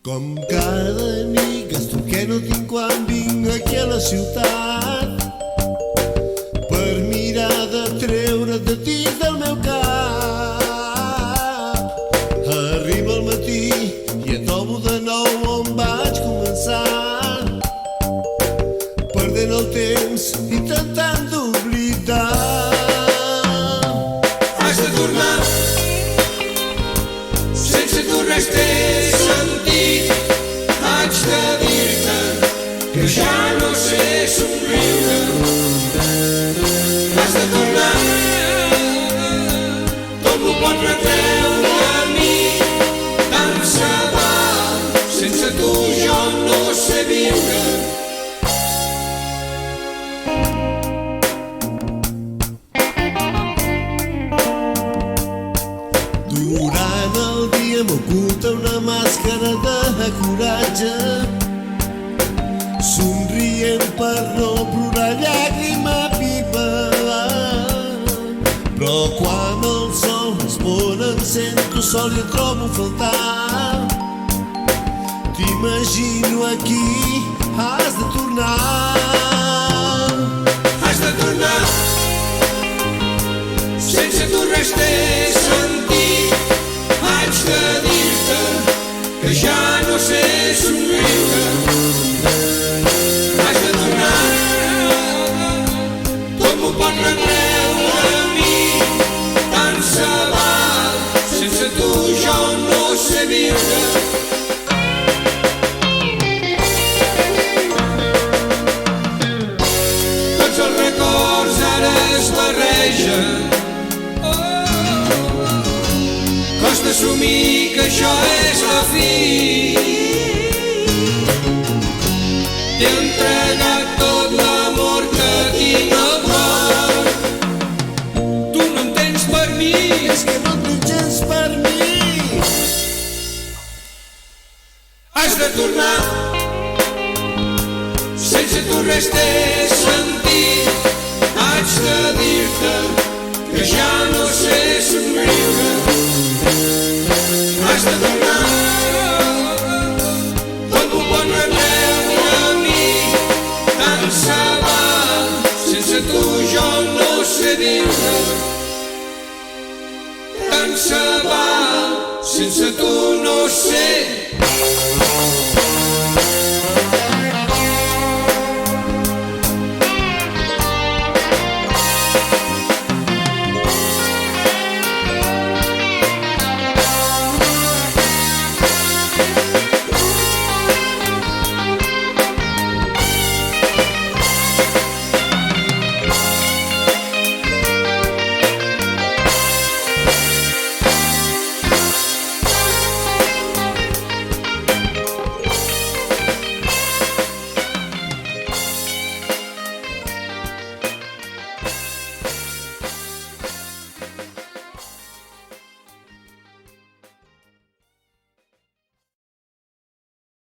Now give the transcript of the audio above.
Com cada nit gasto el que no tinc quan vinc aquí a la ciutat per mirar de treure't de dins del meu cap. Arriba el matí i et trobo de nou on vaig començar, perdent el temps intentant d'oblidar. Has de tornar, sense tu res té sentit. Haig de dir-te que ja no sé somriure. Has de tornar, tot m'ho pot retreure a mi. Tant se val, sense tu jo no sé viure. Durant el dia m'oculta una màscara de coratge, somrient per no plorar llàgrima viva. Però quan el sol es pon em sento sol i et trobo a faltar. T'imagino aquí, has de tornar. Has de tornar, sense tu res té sentit. Haig de dir-te que ja no sé somriure. Has de tornar, tot m'ho pot retreure a mi. Tant se val, sense tu jo no sé viure. Tots els records ara es barregen. Costa assumir que això és la fi. T'he entregat tot l'amor que tinc al cor. Tu no en tens per mi. És que no en tens gens per mi. Has de tornar, sense tu res té sentit. Haig de dir-te que ja no sé somriure. Has de tornar, tot m'ho pot retreure a mi. Tant se val, sense tu jo no sé viure. Tant se val, sense tu no sé